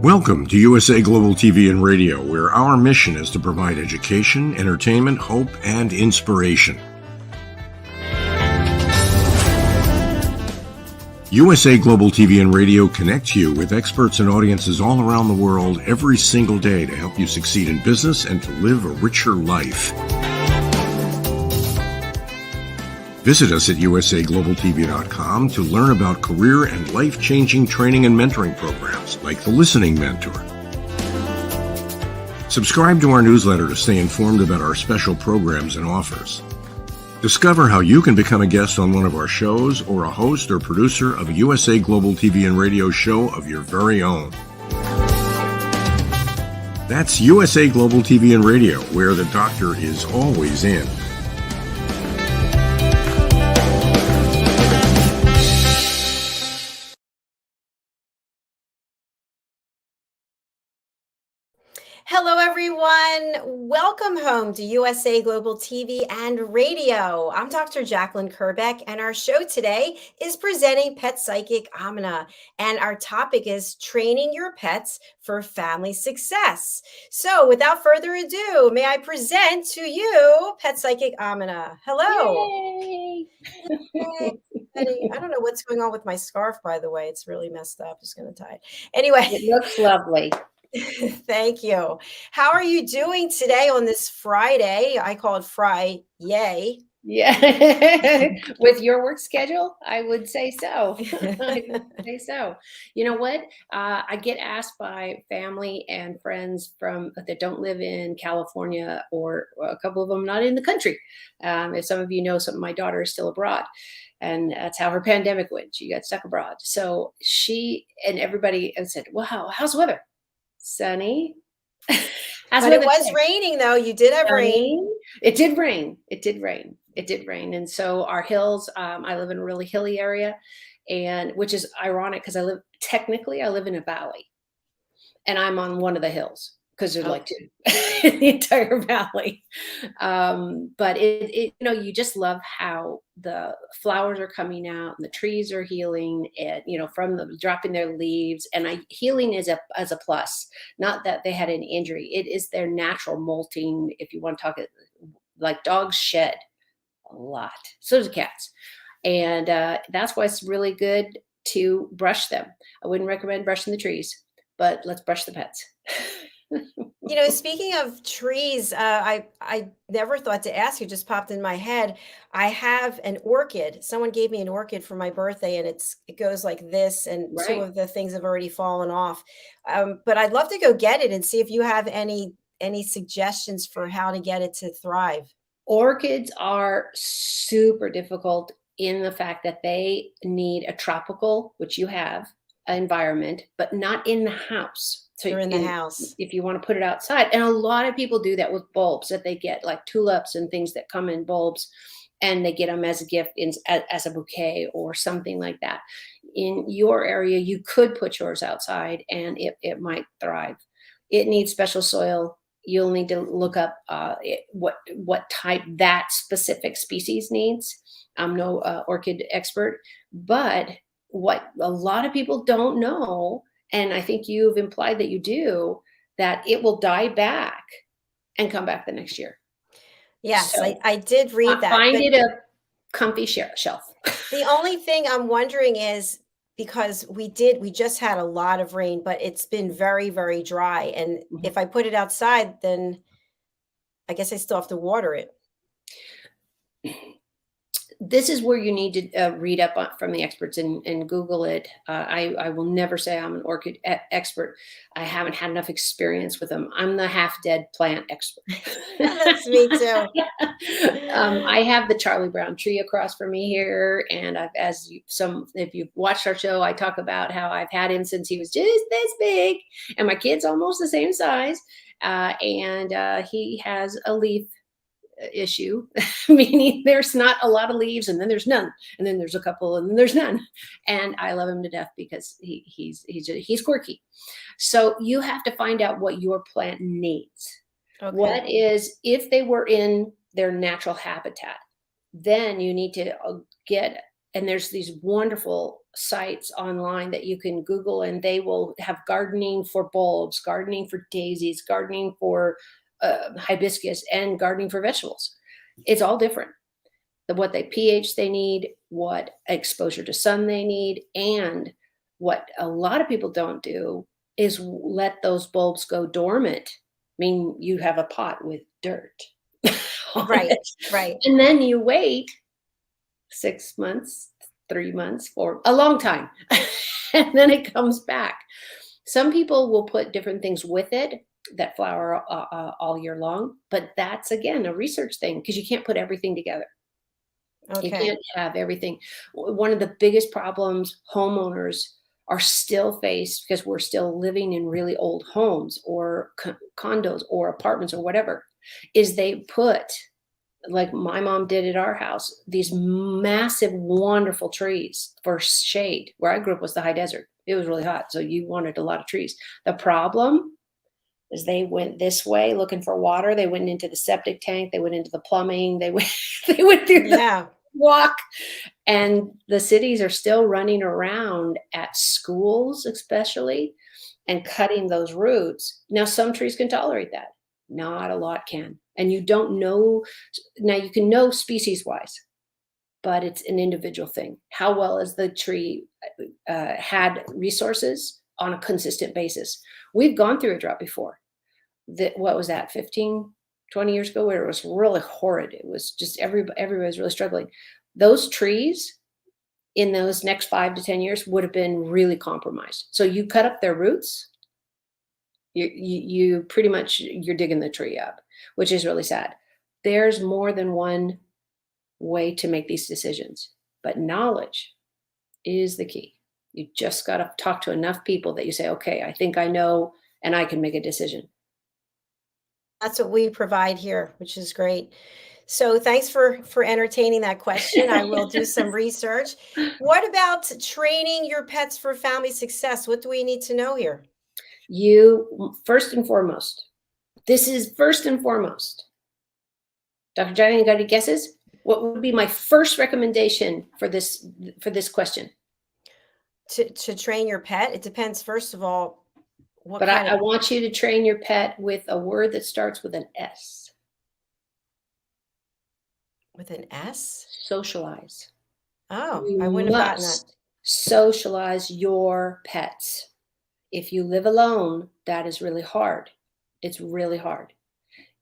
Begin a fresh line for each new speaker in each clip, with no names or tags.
Welcome to USA Global TV and Radio, where our mission is to provide education, entertainment, hope, and inspiration. USA Global TV and Radio connects you with experts and audiences all around the world every single day to help you succeed in business and to live a richer life. Visit us at usaglobaltv.com to learn about career and life-changing training and mentoring programs like the Listening Mentor. Subscribe to our newsletter to stay informed about our special programs and offers. Discover how you can become a guest on one of our shows or a host or producer of a USA Global TV and Radio show of your very own. That's USA Global TV and Radio, where the doctor is always in.
Hello, everyone. Welcome home to USA Global TV and Radio. I'm Dr. JACALYN Kerbeck, and our show today is presenting Pet Psychic AMINAH, and our topic is training your pets for family success. So without further ado, may I present to you Pet Psychic AMINAH. Hello.
Yay.
Yay. I don't know what's going on with my scarf, by the way. It's really messed up. Just going to tie it. Anyway.
It looks lovely.
Thank you. How are you doing today on this Friday? I call it Friday.
Yeah. With your work schedule, I would say so. I would say so. You know what? I get asked by family and friends that don't live in California, or a couple of them not in the country. If some of you know, my daughter is still abroad. And that's how her pandemic went. She got stuck abroad. So she and everybody said, "Wow, how's the weather?" Sunny.
But it was raining, though. You did have rain.
It did rain. It did rain. And so our hills, I live in a really hilly area, and which is ironic because I live in a valley, and I'm on one of the hills because there's like two in the entire valley. But you just love how the flowers are coming out and the trees are healing, and from the dropping their leaves, and healing is as a plus, not that they had an injury. It is their natural molting. If you want to talk, like dogs shed a lot, so do cats, and that's why it's really good to brush them. I wouldn't recommend brushing the trees, but let's brush the pets.
Speaking of trees, I never thought to ask you, just popped in my head. I have an orchid. Someone gave me an orchid for my birthday, and it goes like this, and
Right.
Two of the things have already fallen off. But I'd love to go get it and see if you have any suggestions for how to get it to thrive.
Orchids are super difficult in the fact that they need a tropical, which you have, environment, but not in the house. So
you're in the house.
If you want to put it outside, and a lot of people do that with bulbs that they get, like tulips and things that come in bulbs, and they get them as a gift as a bouquet or something like that. In your area, you could put yours outside, and it might thrive. It needs special soil. You'll need to look up what type that specific species needs. I'm no orchid expert, but what a lot of people don't know, and I think you've implied that you do, that it will die back and come back the next year.
Yes, so I did read that.
Find it a comfy shelf.
The only thing I'm wondering is, because we just had a lot of rain, but it's been very, very dry. And if I put it outside, then I guess I still have to water it.
This is where you need to read up from the experts and Google it. I will never say I'm an orchid expert. I haven't had enough experience with them. I'm the half-dead plant expert.
That's me too.
I have the Charlie Brown tree across from me here, and if you've watched our show, I talk about how I've had him since he was just this big, and my kid's almost the same size, and he has a leaf issue, meaning there's not a lot of leaves, and then there's none, and then there's a couple, and then there's none. And I love him to death because he's quirky. So you have to find out what your plant needs. Okay. What is, if they were in their natural habitat, then you need to get and there's these wonderful sites online that you can Google, and they will have gardening for bulbs, gardening for daisies, gardening for hibiscus, and gardening for vegetables. It's all different. What they pH they need, what exposure to sun they need, and what a lot of people don't do is let those bulbs go dormant. I mean, you have a pot with dirt on
Right,
it,
right.
and then you wait 6 months, 3 months, for a long time, and then it comes back. Some people will put different things with it that flower all year long, but that's again a research thing because you can't put everything together. You
Okay.
can't have everything. One of the biggest problems homeowners are still faced, because we're still living in really old homes or condos or apartments or whatever, is they put, like my mom did at our house, these massive, wonderful trees for shade. Where I grew up was the high desert. It was really hot, so you wanted a lot of trees. The problem is they went this way looking for water. They went into the septic tank. They went into the plumbing. They went through the
Yeah.
walk. And the cities are still running around at schools, especially, and cutting those roots. Now, some trees can tolerate that. Not a lot can. And you don't know. Now, you can know species wise, but it's an individual thing. How well has the tree had resources on a consistent basis? We've gone through a drought before. What was that, 15, 20 years ago, where it was really horrid. It was just everybody was really struggling. Those trees in those next 5 to 10 years would have been really compromised. So you cut up their roots, you pretty much, you're digging the tree up, which is really sad. There's more than one way to make these decisions, but knowledge is the key. You just got to talk to enough people that you say, okay, I think I know, and I can make a decision.
That's what we provide here, which is great. So thanks for entertaining that question. I will do some research. What about training your pets for family success? What do we need to know here?
You, first and foremost, this is first and foremost. Dr. Jacalyn, you got any guesses? What would be my first recommendation for this question?
To train your pet, it depends, first of all, what
But
kind
I
of
want you to train your pet with a word that starts with an S.
with an S?
Socialize.
Oh, I
You
wouldn't have gotten that.
must socialize your pets. If you live alone, that is really hard. It's really hard.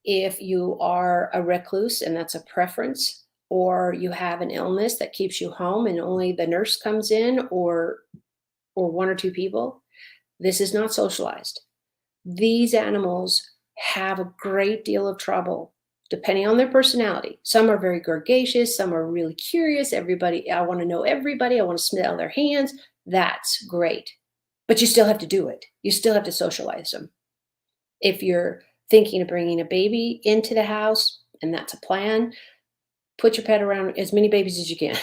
If you are a recluse and that's a preference, or you have an illness that keeps you home and only the nurse comes in, or one or two people, this is not socialized. These animals have a great deal of trouble depending on their personality. Some are very gregarious, some are really curious. Everybody, I want to know everybody, I want to smell their hands. That's great. But you still have to do it. You still have to socialize them. If you're thinking of bringing a baby into the house, and that's a plan, put your pet around as many babies as you can,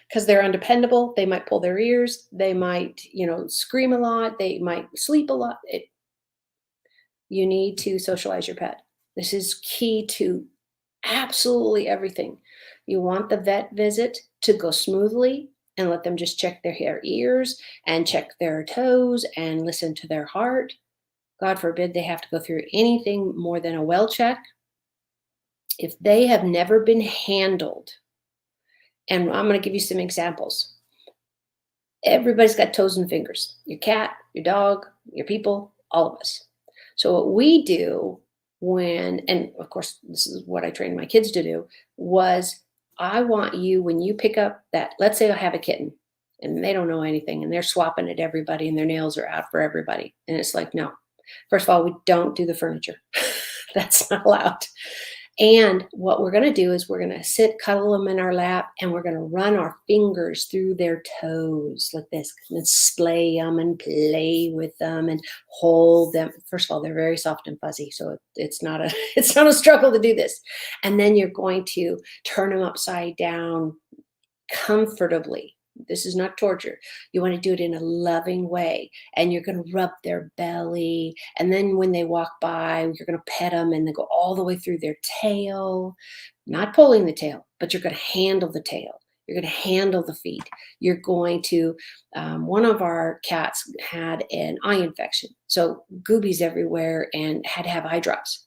because they're undependable. They might pull their ears. They might, scream a lot. They might sleep a lot. You need to socialize your pet. This is key to absolutely everything. You want the vet visit to go smoothly, and let them just check their ears and check their toes and listen to their heart. God forbid they have to go through anything more than a well check. If they have never been handled, and I'm going to give you some examples. Everybody's got toes and fingers. Your cat, your dog, your people, all of us. So what we do and of course, this is what I trained my kids to do, was I want you, when you pick up that, let's say I have a kitten and they don't know anything and they're swapping at everybody and their nails are out for everybody. And it's like, no, first of all, we don't do the furniture. That's not allowed. And what we're going to do is we're going to cuddle them in our lap, and we're going to run our fingers through their toes like this, and splay them and play with them and hold them. First of all, they're very soft and fuzzy, so it's not a struggle to do this. And then you're going to turn them upside down comfortably. This is not torture. You want to do it in a loving way, and you're going to rub their belly. And then when they walk by, you're going to pet them and then go all the way through their tail, not pulling the tail, but you're going to handle the tail. You're going to handle the feed. You're going to, one of our cats had an eye infection. So goobies everywhere and had to have eye drops.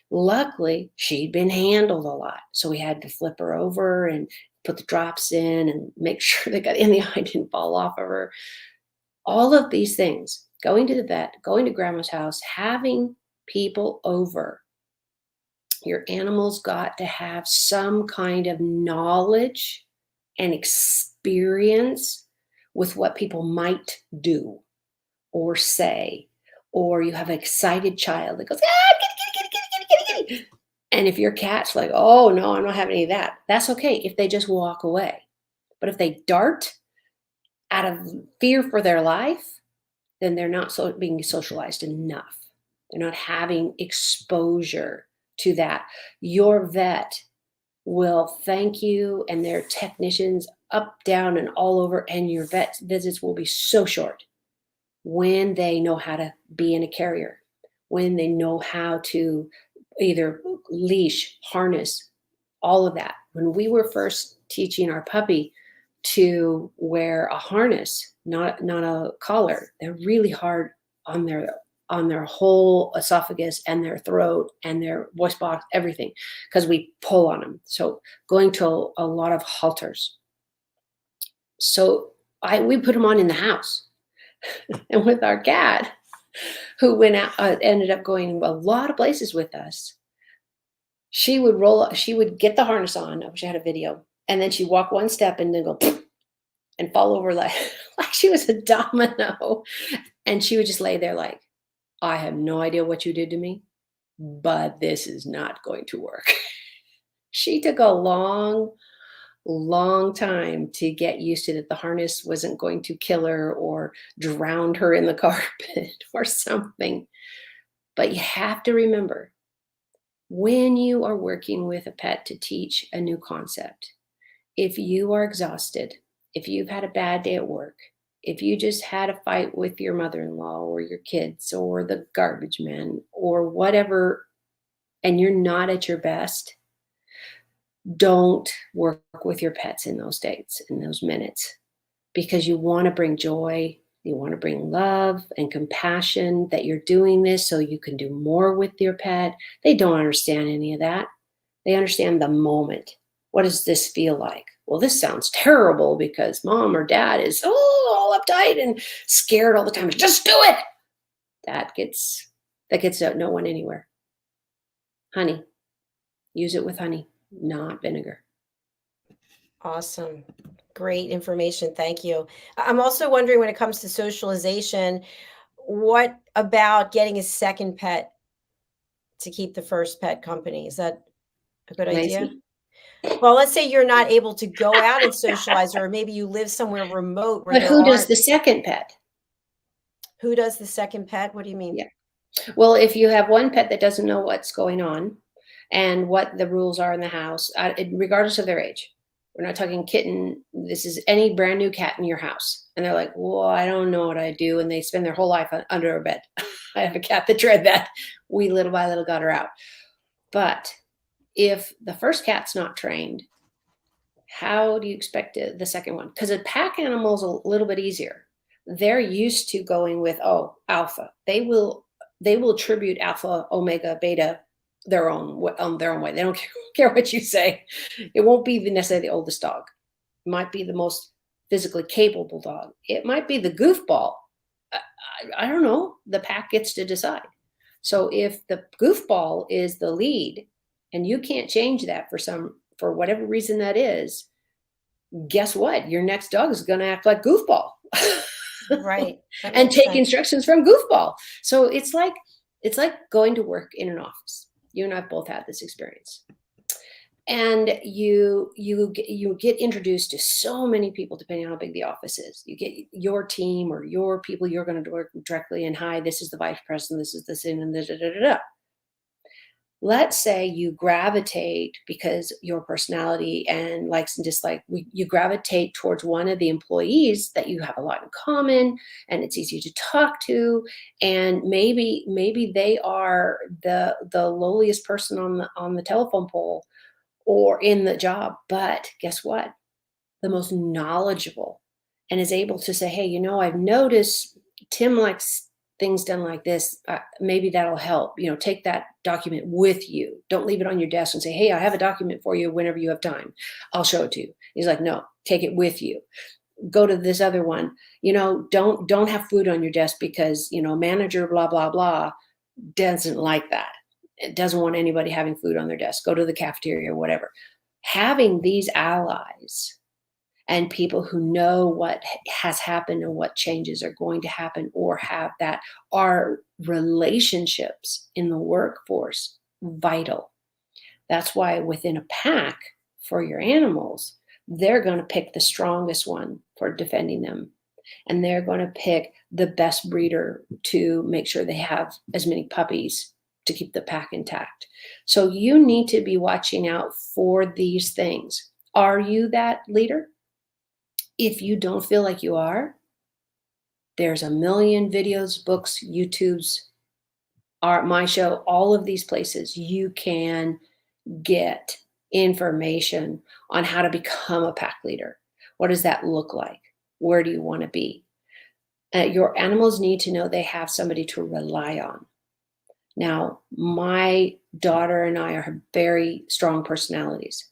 Luckily, she'd been handled a lot. So we had to flip her over and put the drops in and make sure they got in the eye, didn't fall off of her. All of these things, going to the vet, going to grandma's house, having people over. Your animal's got to have some kind of knowledge and experience with what people might do or say, or you have an excited child that goes, kitty. And if your cat's like, oh no, I'm not having any of that, that's okay if they just walk away. But if they dart out of fear for their life, then they're not being socialized enough. They're not having exposure to that. Your vet will thank you, and their technicians up, down, and all over, and your vet visits will be so short when they know how to be in a carrier, when they know how to either leash, harness, all of that. When we were first teaching our puppy to wear a harness, not a collar, they're really hard on their whole esophagus and their throat and their voice box, everything, because we pull on them. So going to a lot of halters. So we put them on in the house. And with our cat, who went out, ended up going a lot of places with us, she would get the harness on. I wish I had a video. And then she'd walk one step and then go and fall over like she was a domino. And she would just lay there like, I have no idea what you did to me, but this is not going to work. She took a long time to get used to that the harness wasn't going to kill her or drown her in the carpet or something. But you have to remember, when you are working with a pet to teach a new concept, if you are exhausted, if you've had a bad day at work, if you just had a fight with your mother-in-law or your kids or the garbage man or whatever, and you're not at your best, don't work with your pets in those days, in those minutes, because you want to bring joy, you want to bring love and compassion that you're doing this so you can do more with your pet. They don't understand any of that. They understand the moment. What does this feel like? Well, this sounds terrible because mom or dad is all uptight and scared all the time. Just do it. That gets no one anywhere. Honey, use it with honey, not vinegar.
Awesome. Great information. Thank you. I'm also wondering, when it comes to socialization, what about getting a second pet to keep the first pet company? Is that a good idea?
Lazy.
Well, let's say you're not able to go out and socialize, or maybe you live somewhere remote where
But
there
who does
aren't.
the second pet?
Who does the second pet? What do you mean?
Yeah. Well, if you have one pet that doesn't know what's going on and what the rules are in the house, regardless of their age, we're not talking kitten. This is any brand new cat in your house. And they're like, well, I don't know what I do. And they spend their whole life under a bed. I have a cat that tried that. We little by little got her out. But if the first cat's not trained, how do you expect the second one? Because a pack animal is a little bit easier. They're used to going with, alpha. They will attribute alpha, omega, beta their own way. They don't care what you say. It won't be necessarily the oldest dog. It might be the most physically capable dog. It might be the goofball. I don't know. The pack gets to decide. So if the goofball is the lead and you can't change that for whatever reason that is, guess what? Your next dog is going to act like goofball.
Right.
And take instructions from goofball. So it's like going to work in an office. You and I both had this experience. And you get introduced to so many people, depending on how big the office is. You get your team or your people you're going to work directly, and hi, this is the vice president, this is the thing, and da. Let's say you gravitate, because your personality and likes and dislikes, you gravitate towards one of the employees that you have a lot in common and it's easy to talk to. And maybe they are the lowliest person on the telephone pole or in the job. But guess what? the most knowledgeable, and is able to say, hey, you know, I've noticed Tim likes things done like this. Maybe that'll help. You know, take that document with you. Don't leave it on your desk and say, hey, I have a document for you whenever you have time. I'll show it to you. He's like, no, take it with you. Go to this other one. You know, don't have food on your desk because, you know, manager, blah, blah, blah, doesn't like that. It doesn't want anybody having food on their desk. Go to the cafeteria or whatever. Having these allies and people who know what has happened and what changes are going to happen or have that are relationships in the workforce vital. That's why within a pack for your animals, they're going to pick the strongest one for defending them. And they're going to pick the best breeder to make sure they have as many puppies to keep the pack intact. So you need to be watching out for these things. Are you that leader? If you don't feel like you are, there's a million videos, books, YouTubes, my show, all of these places you can get information on how to become a pack leader. What does that look like? Where do you want to be? Your animals need to know they have somebody to rely on. Now, my daughter and I are very strong personalities,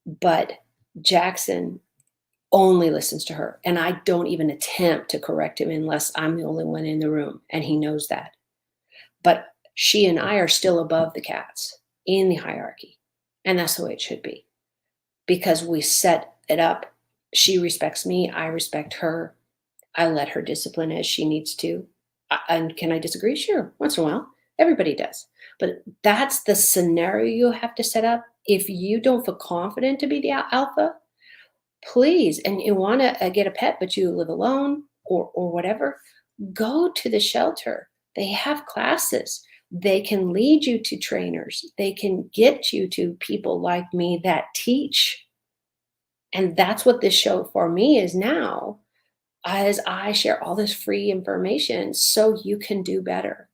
but Jackson only listens to her. And I don't even attempt to correct him unless I'm the only one in the room. And he knows that. But she and I are still above the cats in the hierarchy. And that's the way it should be. Because we set it up. She respects me. I respect her. I let her discipline as she needs to. And can I disagree? Sure. Once in a while. Everybody does. But that's the scenario you have to set up. If you don't feel confident to be the alpha, please, and you want to get a pet, but you live alone or whatever, go to the shelter. They have classes. They can lead you to trainers. They can get you to people like me that teach. And that's what this show for me is now, as I share all this free information so you can do better.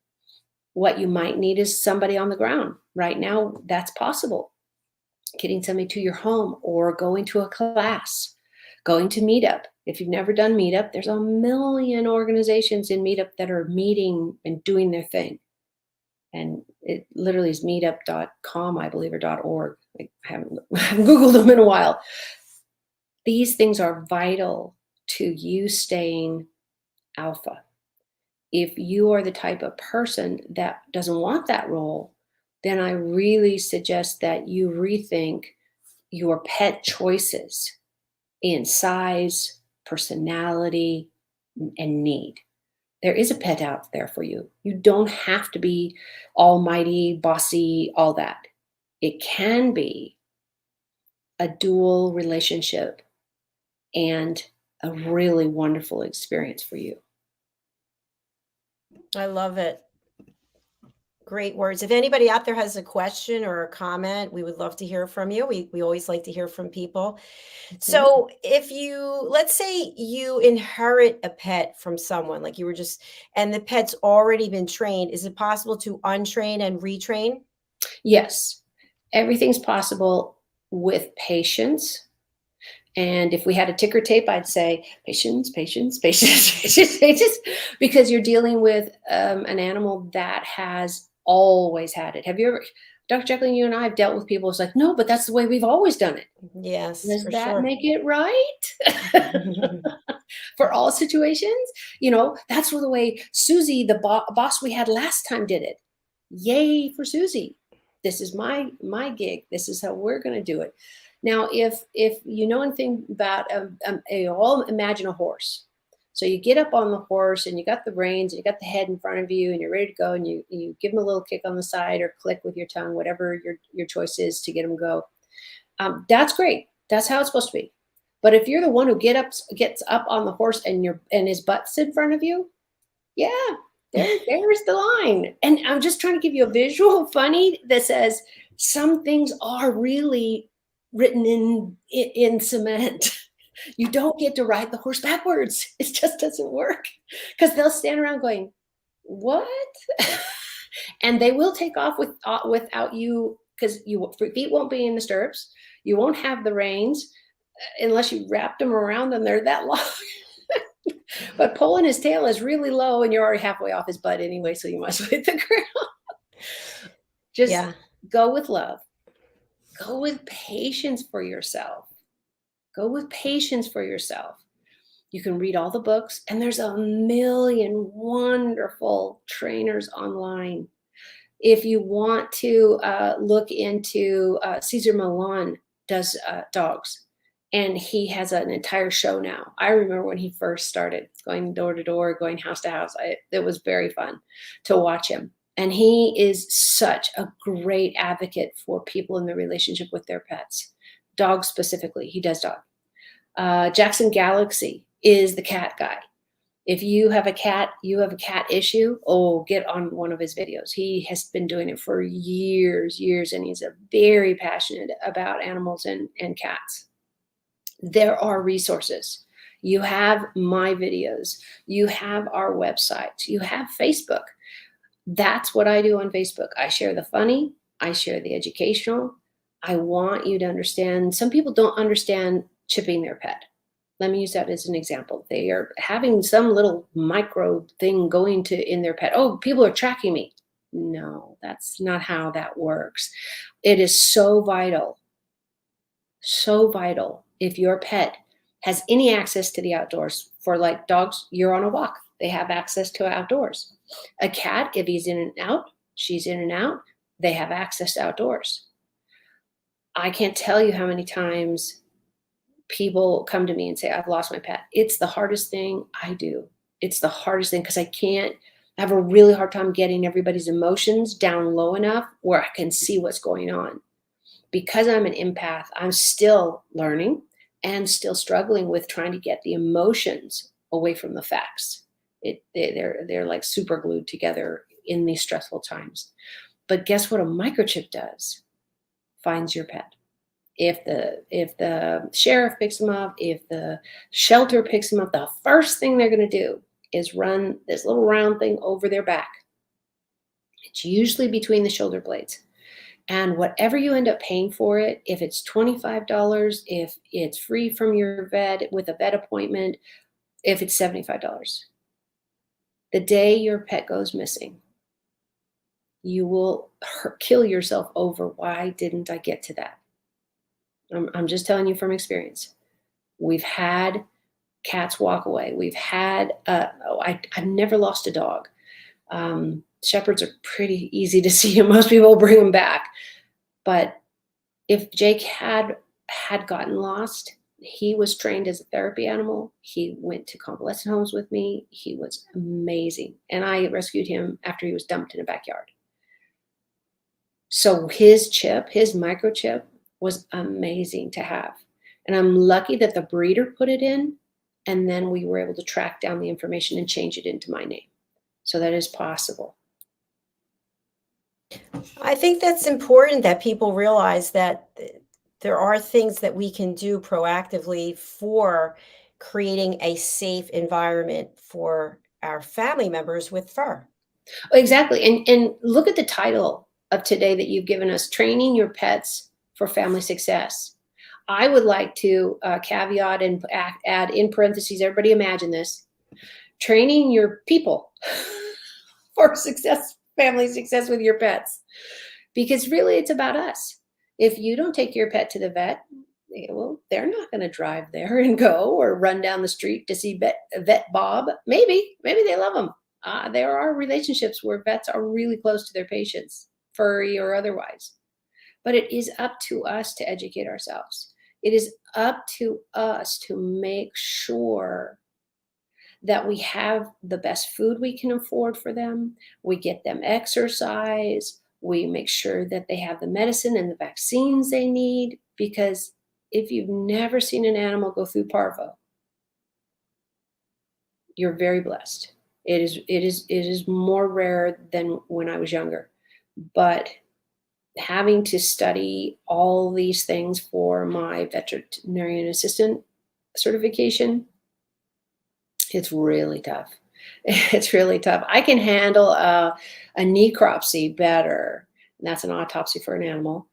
What you might need is somebody on the ground. Right now, that's possible. Getting somebody to your home or going to a class, going to Meetup. If you've never done Meetup, there's a million organizations in Meetup that are meeting and doing their thing. And it literally is meetup.com, I believe, or .org. I haven't Googled them in a while. These things are vital to you staying alpha. If you are the type of person that doesn't want that role, then I really suggest that you rethink your pet choices in size, personality, and need. There is a pet out there for you. You don't have to be almighty, bossy, all that. It can be a dual relationship and a really wonderful experience for you.
I love it. Great words. If anybody out there has a question or a comment, we would love to hear from you. We always like to hear from people. So if let's say you inherit a pet from someone, like you were just, and the pet's already been trained, is it possible to untrain and retrain?
Yes, everything's possible with patience. And if we had a ticker tape, I'd say patience, patience, patience, patience, patience, because you're dealing with an animal that has always had it. Have you ever, Dr. Jacalyn, you and I have dealt with people, it's like, no, but that's the way we've always done it.
Yes.
Does
for
that
sure.
make it right? For all situations? You know, that's the way Susie, the boss we had last time, did it. Yay for Susie. This is my gig. This is how we're going to do it. Now, if you know anything about, you all imagine a horse. So you get up on the horse and you got the reins and you got the head in front of you and you're ready to go and you give them a little kick on the side or click with your tongue, whatever your choice is to get them go. That's great. That's how it's supposed to be. But if you're the one who gets up on the horse and his butt's in front of you, yeah, there's the line. And I'm just trying to give you a visual funny that says some things are really written in cement. You don't get to ride the horse backwards. It just doesn't work because they'll stand around going, what? And they will take off without you because your feet won't be in the stirrups. You won't have the reins. unless you wrapped them around and they're that long. But pulling his tail is really low and you're already halfway off his butt anyway, so you must hit the ground. Just
Yeah.
go with love. Go with patience for yourself. Go with patience for yourself. You can read all the books, and there's a million wonderful trainers online. If you want to look into Cesar Millan does dogs, and he has an entire show now. I remember when he first started going door to door, going house to house. It was very fun to watch him. And he is such a great advocate for people in their relationship with their pets, dogs specifically. He does dog. Jackson Galaxy is the cat guy. If you have a cat issue, get on one of his videos. He has been doing it for years, and he's very passionate about animals and cats. There are resources. You have my videos. You have our website. You have Facebook. That's what I do on Facebook. I share the funny. I share the educational. I want you to understand. Some people don't understand chipping their pet. Let me use that as an example. They are having some little micro thing going in their pet. Oh, people are tracking me. No, that's not how that works. It is so vital. So vital. If your pet has any access to the outdoors, for like dogs, you're on a walk. They have access to outdoors. A cat, if he's in and out, she's in and out, they have access to outdoors. I can't tell you how many times people come to me and say, I've lost my pet. It's the hardest thing I do. It's the hardest thing because I have a really hard time getting everybody's emotions down low enough where I can see what's going on. Because I'm an empath, I'm still learning and still struggling with trying to get the emotions away from the facts. They're like super glued together in these stressful times. But guess what a microchip does? Finds your pet. If the sheriff picks them up, if the shelter picks them up, the first thing they're going to do is run this little round thing over their back. It's usually between the shoulder blades. And whatever you end up paying for it, if it's $25, if it's free from your vet with a vet appointment, if it's $75, the day your pet goes missing, you will kill yourself over, why didn't I get to that? I'm just telling you from experience. We've had cats walk away. We've had, I've never lost a dog. Shepherds are pretty easy to see and most people bring them back. But if Jake had gotten lost, he was trained as a therapy animal. He went to convalescent homes with me. He was amazing. And I rescued him after he was dumped in a backyard. So his microchip was amazing to have. And I'm lucky that the breeder put it in, and then we were able to track down the information and change it into my name. So that is possible.
I think that's important that people realize that there are things that we can do proactively for creating a safe environment for our family members with fur.
Exactly. And look at the title of today that you've given us, Training Your Pets for Family Success. I would like to caveat and add in parentheses, everybody imagine this, training your people for family success with your pets. Because really it's about us. If you don't take your pet to the vet, well, they're not going to drive there and go or run down the street to see vet Bob. Maybe they love them. There are relationships where vets are really close to their patients, furry or otherwise. But it is up to us to educate ourselves. It is up to us to make sure that we have the best food we can afford for them. We get them exercise. We make sure that they have the medicine and the vaccines they need. Because if you've never seen an animal go through parvo, you're very blessed. It is more rare than when I was younger. But having to study all these things for my veterinarian assistant certification, it's really tough. It's really tough. I can handle a necropsy better, and that's an autopsy for an animal,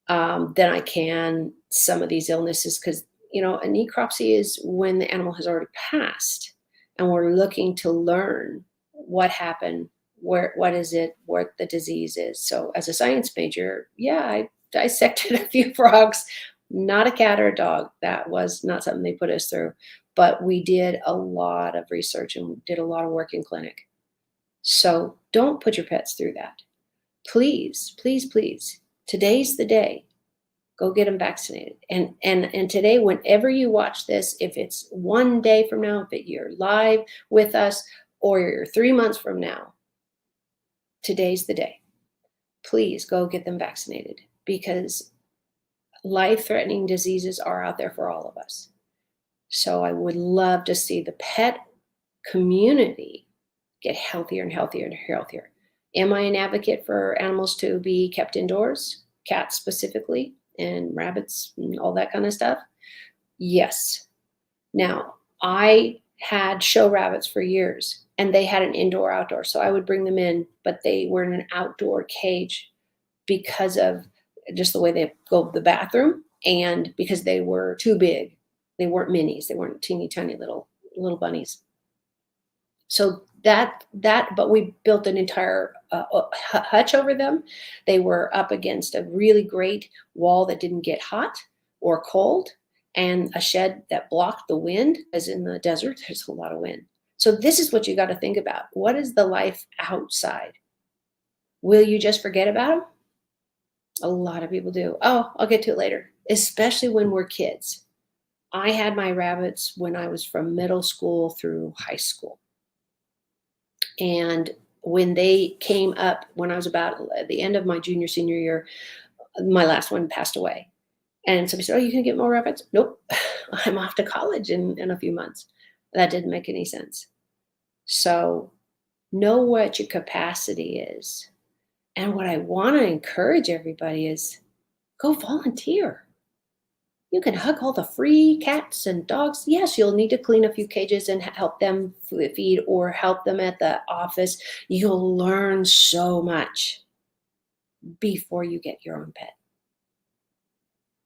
than I can some of these illnesses, because a necropsy is when the animal has already passed and we're looking to learn what happened, what is it, what the disease is. So as a science major, yeah, I dissected a few frogs, not a cat or a dog. That was not something they put us through, but we did a lot of research and did a lot of work in clinic. So don't put your pets through that. Please, please, please. Today's the day. Go get them vaccinated. And today, whenever you watch this, if it's one day from now, if you're live with us, or you're 3 months from now, today's the day. Please go get them vaccinated, because life-threatening diseases are out there for all of us. So I would love to see the pet community get healthier and healthier and healthier. Am I an advocate for animals to be kept indoors, cats specifically, and rabbits and all that kind of stuff? Yes. Now, I had show rabbits for years, and they had an indoor-outdoor. So I would bring them in, but they were in an outdoor cage because of just the way they go to the bathroom, and because they were too big. They weren't minis. They weren't teeny tiny little bunnies. So but we built an entire hutch over them. They were up against a really great wall that didn't get hot or cold, and a shed that blocked the wind, as in the desert, there's a lot of wind. So this is what you got to think about. What is the life outside? Will you just forget about them? A lot of people do. Oh, I'll get to it later, especially when we're kids. I had my rabbits when I was from middle school through high school. And when they came up, when I was about at the end of my senior year, my last one passed away. And somebody said, "Oh, you can get more rabbits?" Nope. I'm off to college in a few months. That didn't make any sense. So know what your capacity is. And what I want to encourage everybody is go volunteer. You can hug all the free cats and dogs. Yes, you'll need to clean a few cages and help them feed or help them at the office. You'll learn so much before you get your own pet.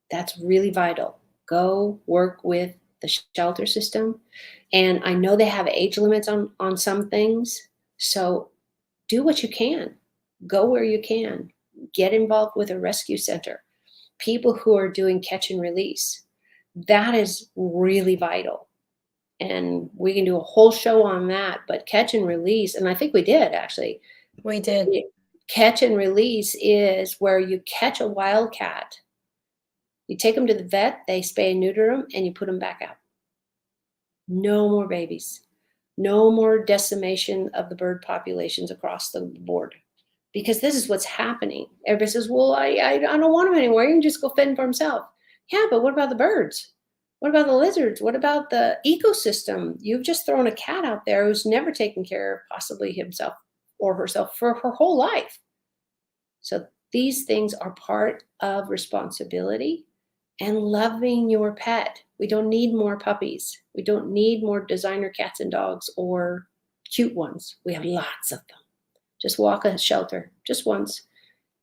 That's really vital. Go work with the shelter system. And I know they have age limits on some things. So do what you can. Go where you can. Get involved with a rescue center. People who are doing catch and release. That is really vital. And we can do a whole show on that, but catch and release, and I think we did actually.
We did.
Catch and release is where you catch a wild cat, you take them to the vet, they spay and neuter them, and you put them back out. No more babies. No more decimation of the bird populations across the board. Because this is what's happening. Everybody says, "Well, I don't want him anymore. You can just go fend for himself." Yeah, but what about the birds? What about the lizards? What about the ecosystem? You've just thrown a cat out there who's never taken care of possibly himself or herself for her whole life. So these things are part of responsibility and loving your pet. We don't need more puppies. We don't need more designer cats and dogs or cute ones. We have lots of them. Just walk a shelter just once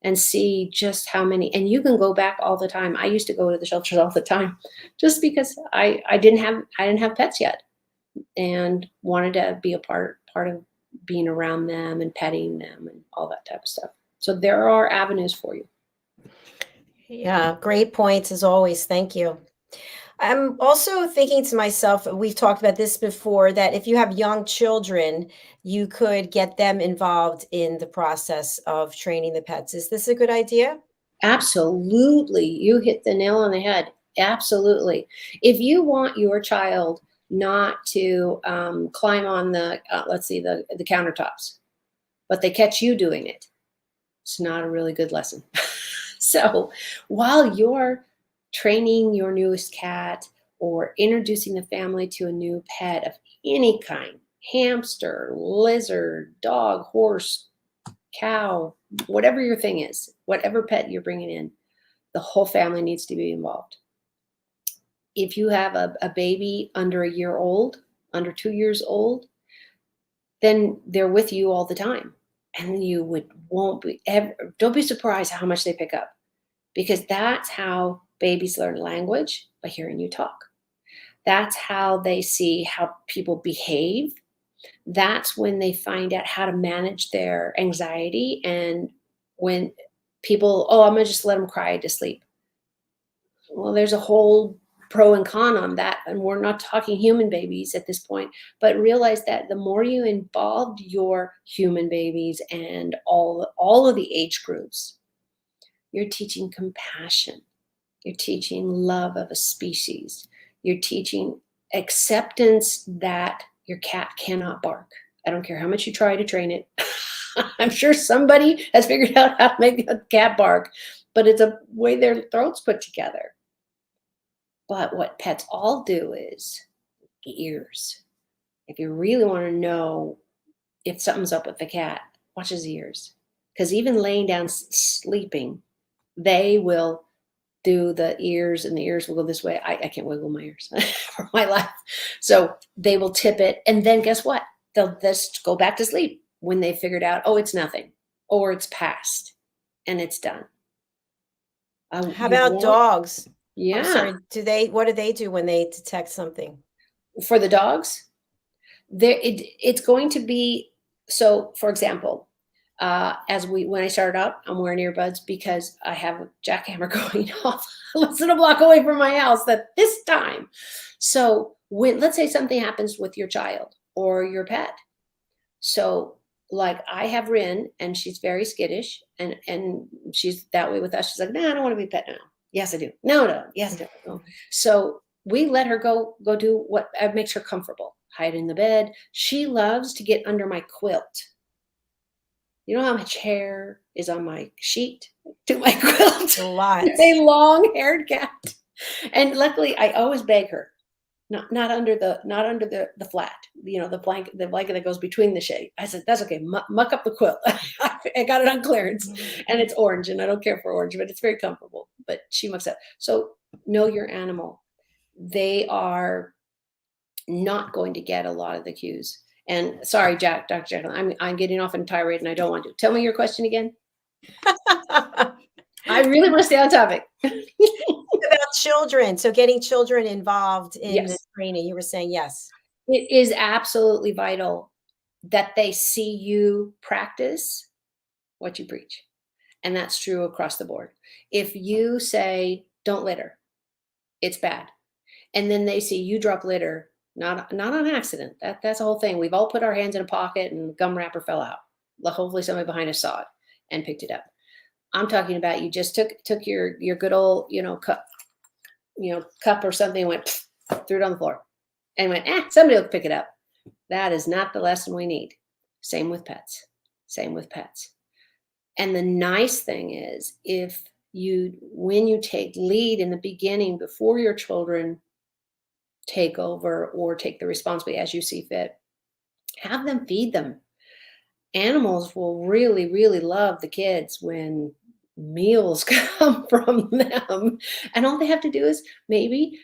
and see just how many, and you can go back all the time. I used to go to the shelters all the time just because I didn't have pets yet and wanted to be a part of being around them and petting them and all that type of stuff. So there are avenues for you.
Yeah, great points as always. Thank you. I'm also thinking to myself, we've talked about this before, that if you have young children, you could get them involved in the process of training the pets. Is this a good idea?
Absolutely. You hit the nail on the head. Absolutely. If you want your child not to climb on the countertops, but they catch you doing it, it's not a really good lesson. So while you're training your newest cat or introducing the family to a new pet of any kind, hamster, lizard, dog, horse, cow, whatever your thing is, whatever pet you're bringing in, the whole family needs to be involved. If you have a baby under a year old, under 2 years old, then they're with you all the time. And don't be surprised how much they pick up, because that's how babies learn language, by hearing you talk. That's how they see how people behave. That's when they find out how to manage their anxiety. And when people, oh, I'm going to just let them cry to sleep. Well, there's a whole pro and con on that. And we're not talking human babies at this point, but realize that the more you involved your human babies and all of the age groups, you're teaching compassion. You're teaching love of a species. You're teaching acceptance that your cat cannot bark. I don't care how much you try to train it. I'm sure somebody has figured out how to make a cat bark, but it's a way their throat's put together. But what pets all do is ears. If you really want to know if something's up with the cat, watch his ears. Because even laying down sleeping, they will do the ears, and the ears will go this way. I can't wiggle my ears for my life. So they will tip it. And then guess what? They'll just go back to sleep when they figured out, oh, it's nothing, or it's past and it's done.
How about dogs?
Yeah.
I'm sorry, what do they do when they detect something?
For the dogs, it's going to be, so for example, when I started out, I'm wearing earbuds because I have a jackhammer going off less than a block away from my house at this time. So let's say something happens with your child or your pet. So like I have Rin, and she's very skittish, and she's that way with us. She's like, no, I don't want to be a pet now. Yes, I do. No. Yes, I do. No. So we let her go do what makes her comfortable. Hide in the bed. She loves to get under my quilt. You know how much hair is on my sheet to my quilt?
A lot.
A long-haired cat. And luckily, I always beg her, not under the flat, the blanket that goes between the shade. I said, that's okay. Muck up the quilt. I got it on clearance, and it's orange, and I don't care for orange, but it's very comfortable. But she mucks up. So know your animal. They are not going to get a lot of the cues. And sorry, Dr. Jacalyn, I'm getting off on a tirade, and I don't want to. Tell me your question again. I really want to stay on topic.
About children. So getting children involved in the training, you were saying yes.
It is absolutely vital that they see you practice what you preach. And that's true across the board. If you say, don't litter, it's bad. And then they see you drop litter, not on accident. That's the whole thing. We've all put our hands in a pocket and the gum wrapper fell out. Hopefully somebody behind us saw it and picked it up. I'm talking about you just took your good old, cup or something and went, threw it on the floor and went, somebody will pick it up. That is not the lesson we need. Same with pets. And the nice thing is, when you take lead in the beginning, before your children take over or take the responsibility as you see fit, have them feed them. Animals will really, really love the kids when meals come from them. And all they have to do is maybe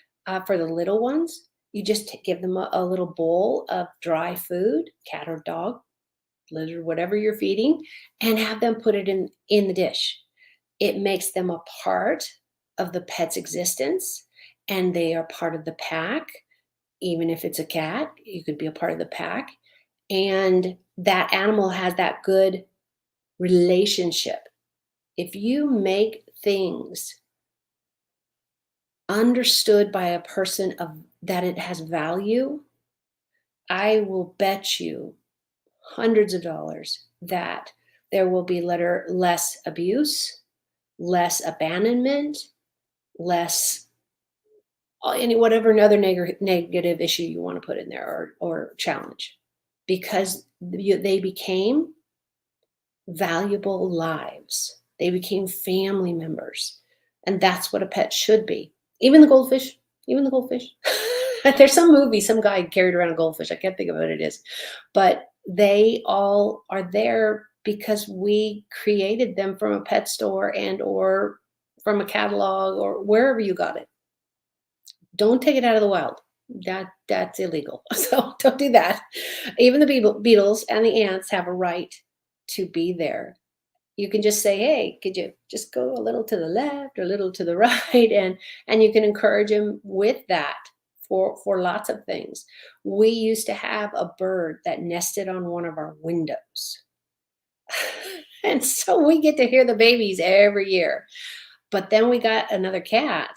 for the little ones, you just give them a little bowl of dry food, cat or dog, litter, whatever you're feeding, and have them put it in the dish. It makes them a part of the pet's existence, and they are part of the pack. Even if it's a cat, you could be a part of the pack. And that animal has that good relationship. If you make things understood by a person that it has value, I will bet you hundreds of dollars that there will be less abuse, less abandonment, less whatever another negative issue you want to put in there or challenge, because they became valuable lives. They became family members. And that's what a pet should be. Even the goldfish. There's some movie, some guy carried around a goldfish. I can't think of what it is. But they all are there because we created them from a pet store or from a catalog or wherever you got it. Don't take it out of the wild. That's illegal. So don't do that. Even the beetles and the ants have a right to be there. You can just say, hey, could you just go a little to the left or a little to the right? And you can encourage them with that for lots of things. We used to have a bird that nested on one of our windows. And so we get to hear the babies every year. But then we got another cat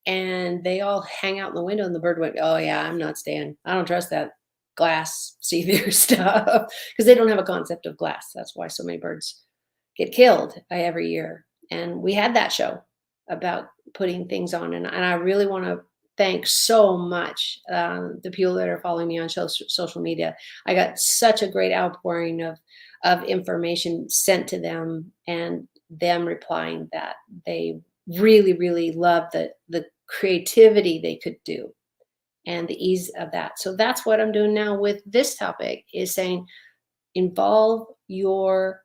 and they all hang out in the window and the bird went, oh yeah, I'm not staying. I don't trust that glass see-through stuff, because they don't have a concept of glass. That's why so many birds get killed every year. And we had that show about putting things on. And I really want to thank so much the people that are following me on social media. I got such a great outpouring of information sent to them, and them replying that they really, really loved the creativity they could do and the ease of that. So that's what I'm doing now with this topic, is saying involve your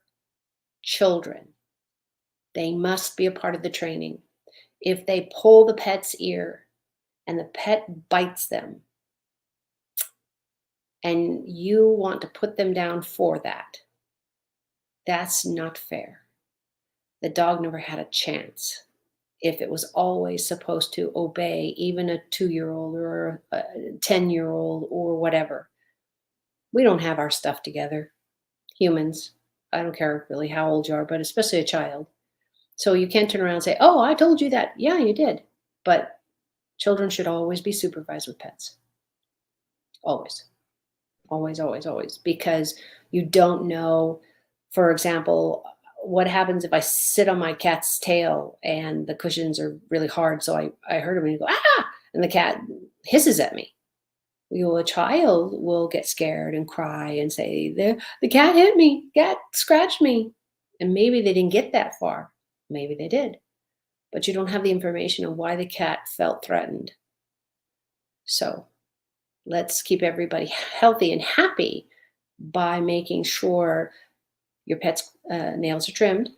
children. They must be a part of the training. If they pull the pet's ear and the pet bites them and you want to put them down for that, that's not fair. The dog never had a chance. If it was always supposed to obey even a 2-year-old or a 10-year-old or whatever. We don't have our stuff together. Humans, I don't care really how old you are, but especially a child. So you can't turn around and say, oh, I told you that. Yeah, you did. But children should always be supervised with pets. Always. Always, always, always. Because you don't know, for example, what happens if I sit on my cat's tail and the cushions are really hard? So I heard him and he go, ah, and the cat hisses at me. Well, a child will get scared and cry and say, the cat hit me, cat scratched me. And maybe they didn't get that far. Maybe they did. But you don't have the information of why the cat felt threatened. So let's keep everybody healthy and happy by making sure your pet's nails are trimmed.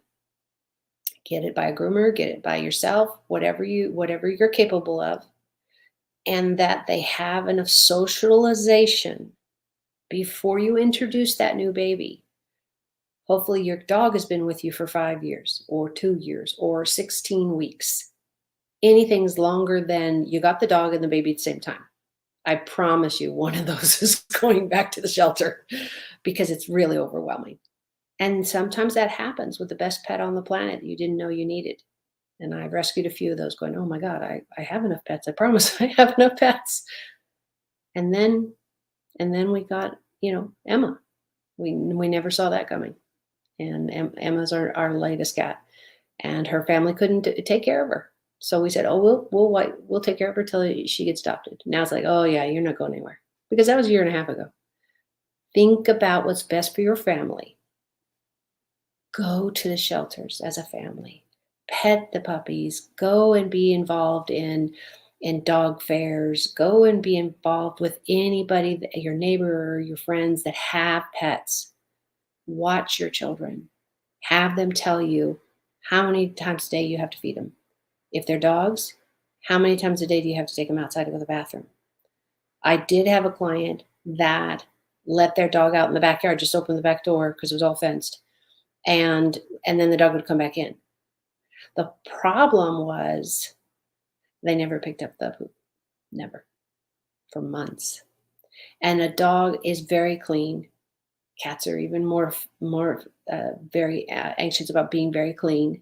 Get it by a groomer, get it by yourself, whatever you're capable of, and that they have enough socialization before you introduce that new baby. Hopefully your dog has been with you for 5 years or 2 years or 16 weeks. Anything's longer than you got the dog and the baby at the same time. I promise you one of those is going back to the shelter, because it's really overwhelming. And sometimes that happens with the best pet on the planet you didn't know you needed. And I've rescued a few of those going, oh my God, I have enough pets. I promise I have enough pets. And then we got, Emma. We never saw that coming. And Emma's our latest cat. And her family couldn't take care of her. So we said, oh, we'll take care of her till she gets adopted. Now it's like, oh yeah, you're not going anywhere. Because that was 1.5 years ago. Think about what's best for your family. Go to the shelters as a family. Pet the puppies. Go and be involved in dog fairs. Go and be involved with anybody, your neighbor or your friends that have pets. Watch your children. Have them tell you how many times a day you have to feed them. If they're dogs, how many times a day do you have to take them outside to go to the bathroom? I did have a client that let their dog out in the backyard, just open the back door because it was all fenced. And then the dog would come back in. The problem was they never picked up the poop. Never. For months. And a dog is very clean. Cats are even more very anxious about being very clean.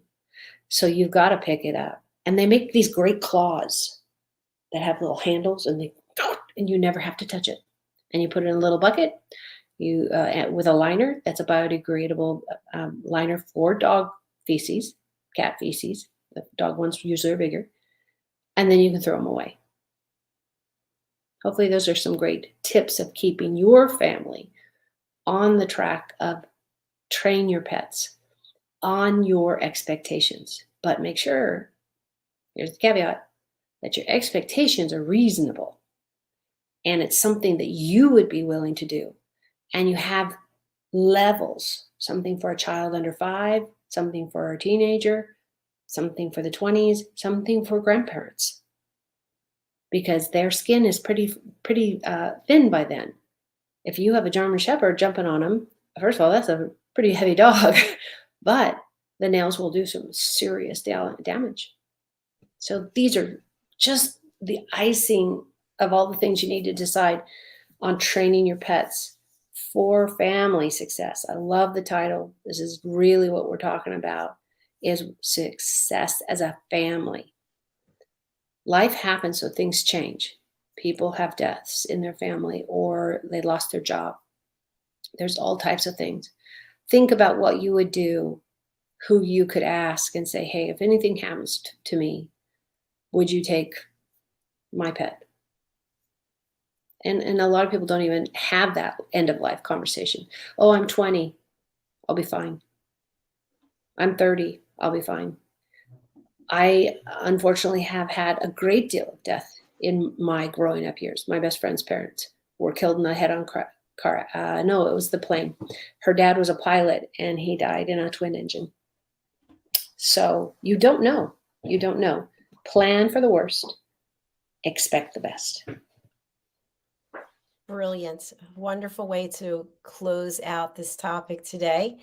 So you've got to pick it up. And they make these great claws that have little handles, and you never have to touch it. And you put it in a little bucket. You with a liner, that's a biodegradable liner for dog feces, cat feces. The dog ones usually are bigger. And then you can throw them away. Hopefully those are some great tips of keeping your family on the track of train your pets on your expectations. But make sure, here's the caveat, that your expectations are reasonable. And it's something that you would be willing to do. And you have levels, something for a child under 5, something for a teenager, something for the 20s, something for grandparents. Because their skin is pretty thin by then. If you have a German Shepherd jumping on them, first of all, that's a pretty heavy dog, but the nails will do some serious damage. So these are just the icing of all the things you need to decide on training your pets for family success. I love the title. This is really what we're talking about, is success as a family. Life happens, so things change. People have deaths in their family, or they lost their job. There's all types of things. Think about what you would do, who you could ask and say, hey, if anything happens to me, would you take my pet? And a lot of people don't even have that end of life conversation. Oh, I'm 20. I'll be fine. I'm 30. I'll be fine. I unfortunately have had a great deal of death in my growing up years. My best friend's parents were killed in a head-on car. No, it was the plane. Her dad was a pilot, and he died in a twin engine. So you don't know. You don't know. Plan for the worst. Expect the best.
Brilliant. Wonderful way to close out this topic today.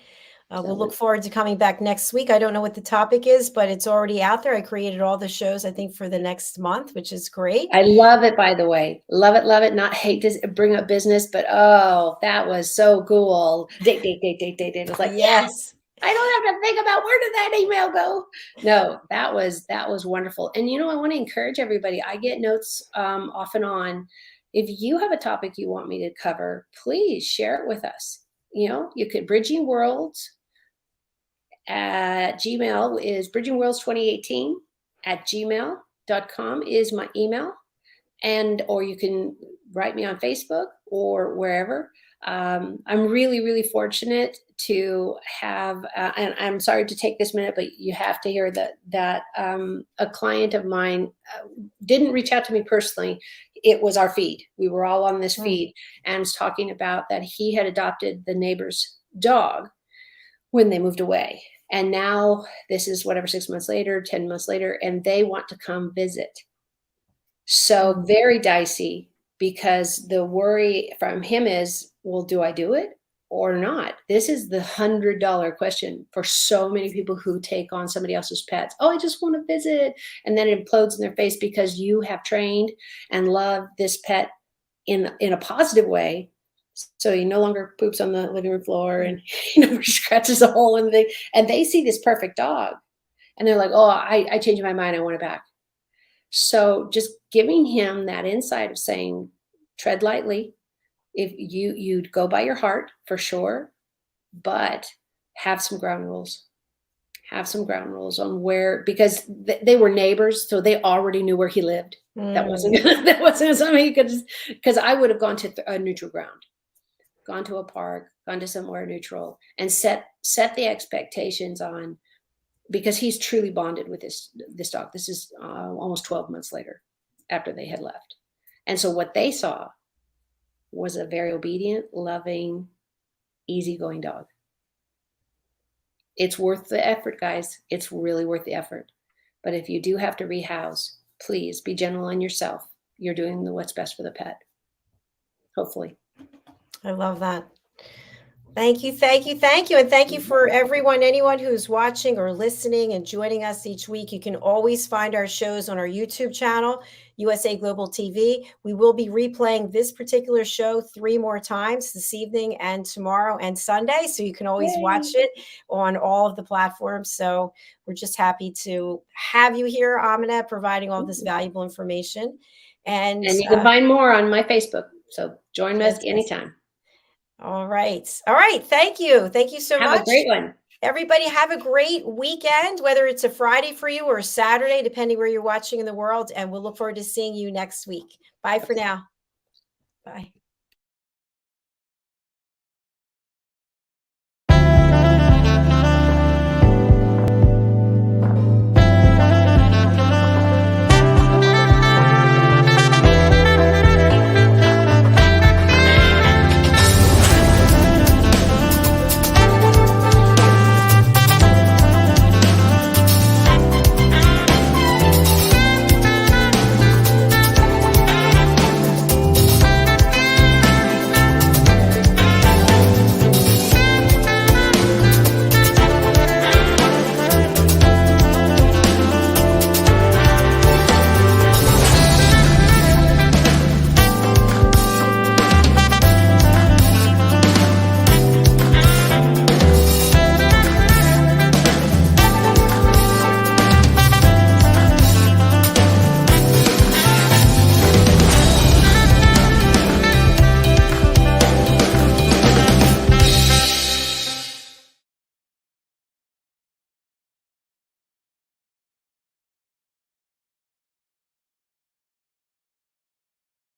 We'll look forward to coming back next week. I don't know what the topic is, but it's already out there. I created all the shows, I think, for the next month, which is great.
I love it, by the way. Love it, love it. Not hate to bring up business, but oh, that was so cool. Date. It was like, yes, I don't have to think about where did that email go. No, that was wonderful. And I want to encourage everybody. I get notes off and on. If you have a topic you want me to cover, please share it with us. You could Bridging Worlds at Gmail is bridgingworlds2018@gmail.com is my email. Or you can write me on Facebook or wherever. I'm really, really fortunate to have, and I'm sorry to take this minute, but you have to hear that a client of mine didn't reach out to me personally. It was our feed. We were all on this feed, and was talking about that he had adopted the neighbor's dog when they moved away. And now this is 6 months later, 10 months later, and they want to come visit. So very dicey, because the worry from him is, well, do I do it or not? This is the $100 question for so many people who take on somebody else's pets. Oh, I just want to visit. And then it implodes in their face because you have trained and love this pet in a positive way. So he no longer poops on the living room floor and he never scratches a hole in the thing. And they see this perfect dog and they're like, oh, I changed my mind. I want it back. So just giving him that insight of saying, tread lightly. If you'd go by your heart for sure, but have some ground rules. Have some ground rules on where, because they were neighbors, so they already knew where he lived. That wasn't something you could, because I would have gone to a neutral ground, gone to a park, gone to somewhere neutral, and set the expectations on, because he's truly bonded with this dog. This is almost 12 months later after they had left. And so what they saw was a very obedient, loving, easygoing dog. It's worth the effort, guys. It's really worth the effort. But if you do have to rehouse, please be gentle on yourself. You're doing what's best for the pet. Hopefully.
I love that. Thank you. And thank you for anyone who's watching or listening and joining us each week. You can always find our shows on our YouTube channel, USA Global TV. We will be replaying this particular show 3 more times this evening and tomorrow and Sunday. So you can always watch it on all of the platforms. So we're just happy to have you here, AMINAH, providing all this valuable information. And
you can find more on my Facebook. So join us anytime.
All right. Thank you so much.
Have a great one.
Everybody have a great weekend, whether it's a Friday for you or a Saturday, depending where you're watching in the world. And we'll look forward to seeing you next week. Bye for now. Bye.